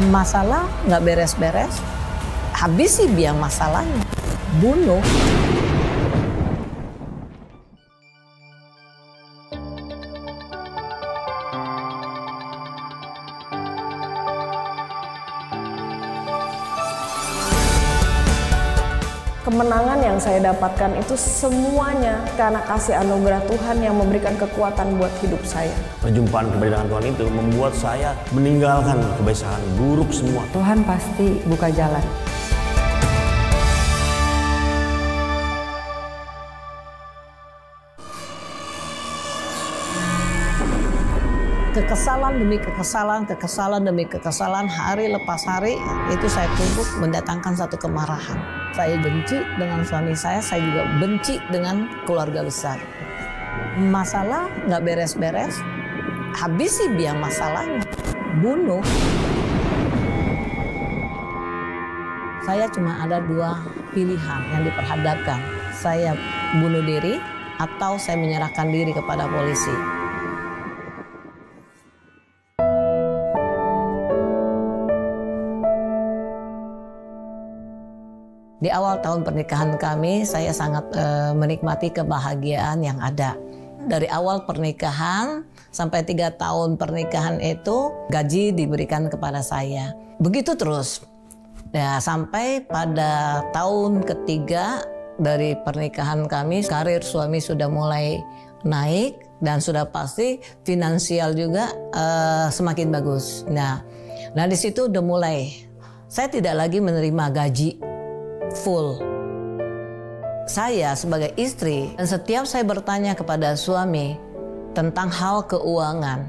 Masalah nggak beres-beres, habisi biang masalahnya, bunuh. Kemenangan yang saya dapatkan itu semuanya karena kasih anugerah Tuhan yang memberikan kekuatan buat hidup saya. Perjumpaan kembali dengan Tuhan itu membuat saya meninggalkan kebiasaan buruk semua. Tuhan pasti buka jalan. Kekesalan demi kekesalan, kekesalan demi kekesalan, hari lepas hari itu saya tumpuk mendatangkan satu kemarahan. Saya benci dengan suami saya juga benci dengan keluarga besar. Masalah nggak beres-beres, habisi biang masalahnya, bunuh. Saya cuma ada dua pilihan yang diperhadapkan. Saya bunuh diri atau saya menyerahkan diri kepada polisi. Di awal tahun pernikahan kami, saya sangat menikmati kebahagiaan yang ada. Dari awal pernikahan sampai 3 tahun pernikahan itu, gaji diberikan kepada saya. Begitu terus. Ya, sampai pada tahun ketiga dari pernikahan kami, karir suami sudah mulai naik dan sudah pasti finansial juga semakin bagus. Nah di situ udah mulai, saya tidak lagi menerima gaji full. Saya sebagai istri, dan setiap saya bertanya kepada suami tentang hal keuangan,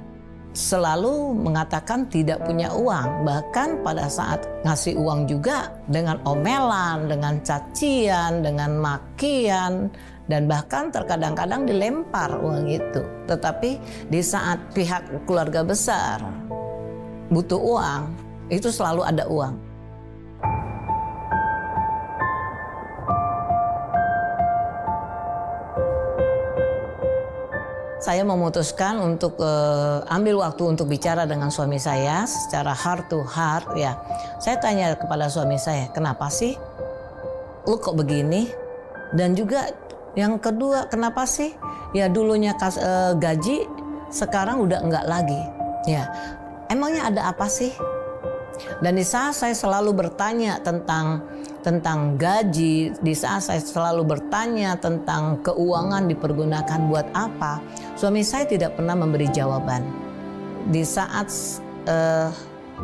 selalu mengatakan tidak punya uang. Bahkan pada saat ngasih uang juga dengan omelan, dengan cacian, dengan makian, dan bahkan terkadang-kadang dilempar uang itu. Tetapi di saat pihak keluarga besar butuh uang, itu selalu ada uang. Saya memutuskan untuk ambil waktu untuk bicara dengan suami saya secara heart to heart ya. Saya tanya kepada suami saya, kenapa sih lu kok begini? Dan juga yang kedua, kenapa sih ya dulunya gaji sekarang udah enggak lagi? Ya, emangnya ada apa sih? Dan di saat saya selalu bertanya tentang gaji, di saat saya selalu bertanya tentang keuangan dipergunakan buat apa, suami saya tidak pernah memberi jawaban. Di saat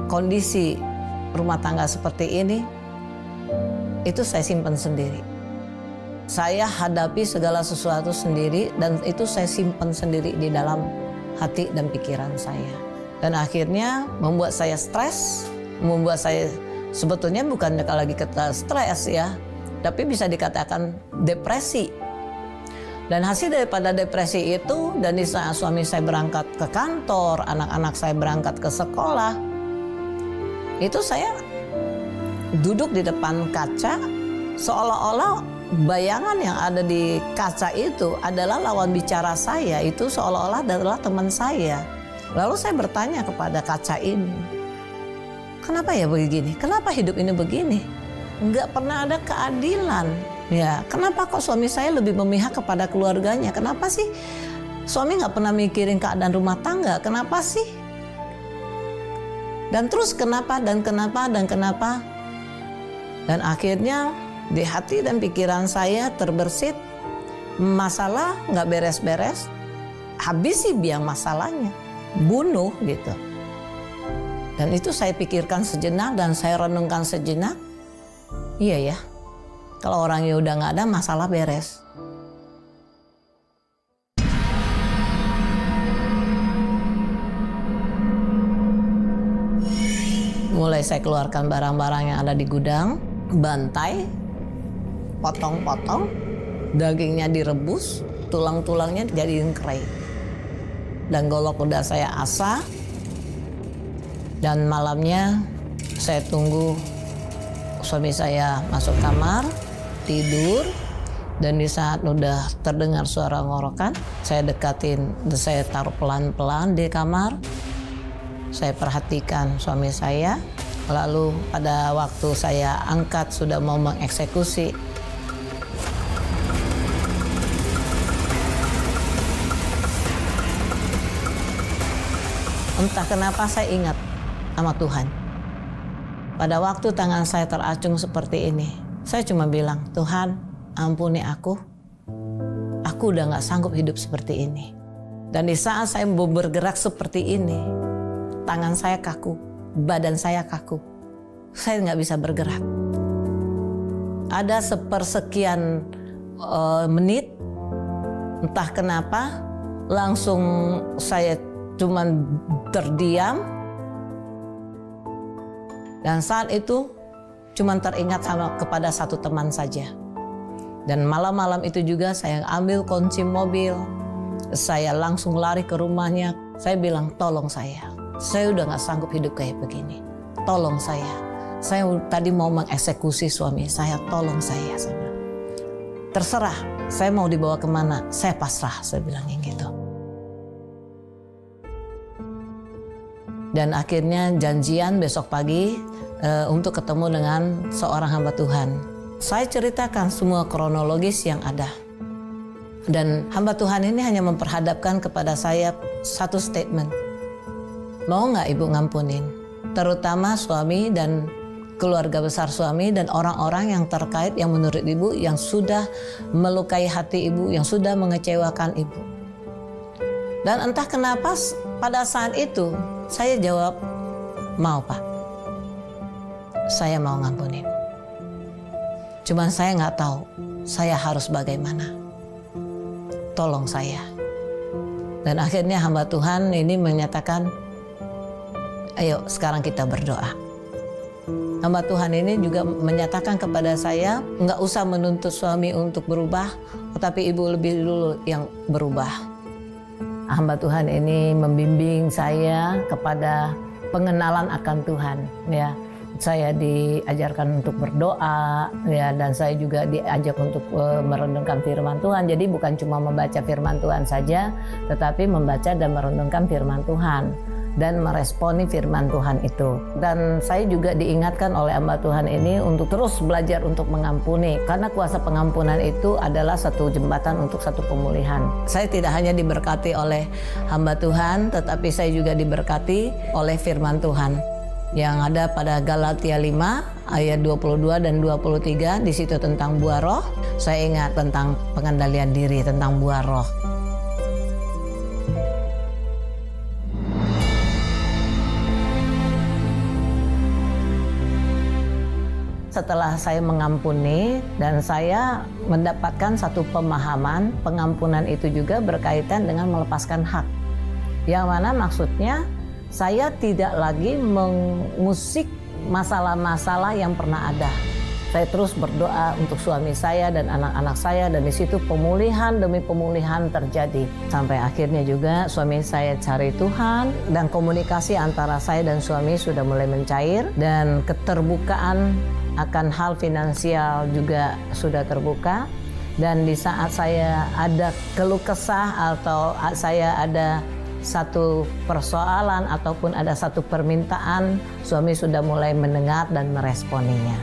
kondisi rumah tangga seperti ini, itu saya simpan sendiri. Saya hadapi segala sesuatu sendiri dan itu saya simpan sendiri di dalam hati dan pikiran saya. Dan akhirnya membuat saya stres, membuat saya sebetulnya bukan lagi kita stres ya, tapi bisa dikatakan depresi. Dan hasil daripada depresi itu, dan di saat suami saya berangkat ke kantor, anak-anak saya berangkat ke sekolah, itu saya duduk di depan kaca, seolah-olah bayangan yang ada di kaca itu adalah lawan bicara saya, itu seolah-olah adalah teman saya. Lalu saya bertanya kepada kaca ini, kenapa ya begini? Kenapa hidup ini begini? Enggak pernah ada keadilan. Ya, kenapa kok suami saya lebih memihak kepada keluarganya? Kenapa sih suami nggak pernah mikirin keadaan rumah tangga? Kenapa sih? Dan terus kenapa dan kenapa dan kenapa? Dan akhirnya di hati dan pikiran saya terbersit, masalah nggak beres-beres, habisi biang masalahnya, bunuh gitu. Dan itu saya pikirkan sejenak dan saya renungkan sejenak. Iya ya, kalau orangnya udah nggak ada, masalah beres. Mulai saya keluarkan barang-barang yang ada di gudang, bantai, potong-potong, dagingnya direbus, tulang-tulangnya dijadiin kray. Dan golok udah saya asah. Dan malamnya saya tunggu suami saya masuk kamar, tidur. Dan di saat udah terdengar suara ngorokan, saya dekatin, saya taruh pelan-pelan di kamar. Saya perhatikan suami saya, Lalu pada waktu saya angkat sudah mau mengeksekusi, entah kenapa saya ingat sama Tuhan. Pada waktu tangan saya teracung seperti ini, saya cuma bilang, Tuhan ampuni aku udah gak sanggup hidup seperti ini. Dan di saat saya mau bergerak seperti ini, tangan saya kaku, badan saya kaku, saya nggak bisa bergerak. Ada sepersekian menit, entah kenapa, langsung saya cuman terdiam. Dan saat itu cuman teringat kepada satu teman saja. Dan malam-malam itu juga saya ambil kunci mobil, saya langsung lari ke rumahnya. Saya bilang, tolong saya udah gak sanggup hidup kayak begini. Tolong saya tadi mau mengeksekusi suami saya, tolong saya bilang. Terserah, saya mau dibawa kemana, saya pasrah, saya bilang gitu. Dan akhirnya janjian besok pagi untuk ketemu dengan seorang hamba Tuhan. Saya ceritakan semua kronologis yang ada. Dan hamba Tuhan ini hanya memperhadapkan kepada saya satu statement. Mau nggak ibu ngampunin? Terutama suami dan keluarga besar suami dan orang-orang yang terkait yang menurut ibu yang sudah melukai hati ibu, yang sudah mengecewakan ibu. Dan entah kenapa pada saat itu saya jawab, mau Pak. Saya mau ngampunin. Cuman saya nggak tahu saya harus bagaimana. Tolong saya. Dan akhirnya hamba Tuhan ini menyatakan, ayo sekarang kita berdoa. Hamba Tuhan ini juga menyatakan kepada saya, nggak usah menuntut suami untuk berubah, tetapi ibu lebih dulu yang berubah. Hamba Tuhan ini membimbing saya kepada pengenalan akan Tuhan, ya. Saya diajarkan untuk berdoa, ya, dan saya juga diajak untuk merenungkan firman Tuhan. Jadi bukan cuma membaca firman Tuhan saja, tetapi membaca dan merenungkan firman Tuhan dan meresponi firman Tuhan itu. Dan saya juga diingatkan oleh hamba Tuhan ini untuk terus belajar untuk mengampuni, karena kuasa pengampunan itu adalah satu jembatan untuk satu pemulihan. Saya tidak hanya diberkati oleh hamba Tuhan, tetapi saya juga diberkati oleh firman Tuhan yang ada pada Galatia 5 ayat 22 dan 23. Di situ tentang buah roh. Saya ingat tentang pengendalian diri, tentang buah roh. Setelah saya mengampuni dan saya mendapatkan satu pemahaman, pengampunan itu juga berkaitan dengan melepaskan hak. Yang mana maksudnya saya tidak lagi mengusik masalah-masalah yang pernah ada. Saya terus berdoa untuk suami saya dan anak-anak saya, dan di situ pemulihan demi pemulihan terjadi. Sampai akhirnya juga suami saya cari Tuhan, dan komunikasi antara saya dan suami sudah mulai mencair, dan keterbukaan akan hal finansial juga sudah terbuka. Dan di saat saya ada keluh kesah atau saya ada satu persoalan ataupun ada satu permintaan, suami sudah mulai mendengar dan meresponinya.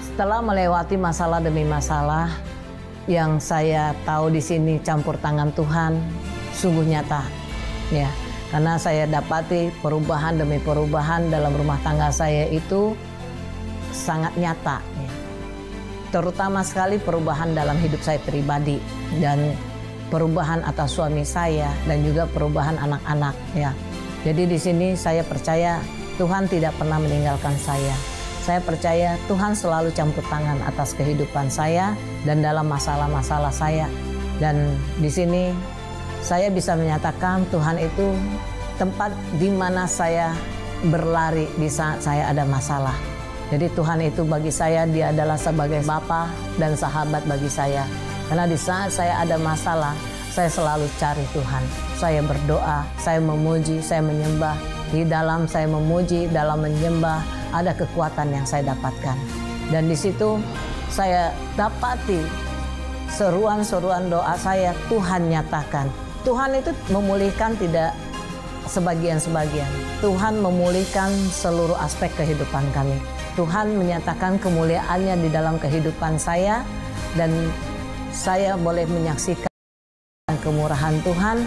Setelah melewati masalah demi masalah, yang saya tahu di sini campur tangan Tuhan sungguh nyata, ya. Karena saya dapati perubahan demi perubahan dalam rumah tangga saya itu sangat nyata, ya. Terutama sekali perubahan dalam hidup saya pribadi dan perubahan atas suami saya dan juga perubahan anak-anak, ya. Jadi di sini saya percaya Tuhan tidak pernah meninggalkan saya. Saya percaya Tuhan selalu campur tangan atas kehidupan saya dan dalam masalah-masalah saya. Dan di sini saya bisa menyatakan Tuhan itu tempat di mana saya berlari di saat saya ada masalah. Jadi Tuhan itu bagi saya, Dia adalah sebagai Bapa dan sahabat bagi saya. Karena di saat saya ada masalah, saya selalu cari Tuhan. Saya berdoa, saya memuji, saya menyembah. Di dalam saya memuji, dalam menyembah, ada kekuatan yang saya dapatkan. Dan di situ saya dapati seruan-seruan doa saya Tuhan nyatakan. Tuhan itu memulihkan tidak sebagian-sebagian. Tuhan memulihkan seluruh aspek kehidupan kami. Tuhan menyatakan kemuliaannya di dalam kehidupan saya, dan saya boleh menyaksikan kemurahan Tuhan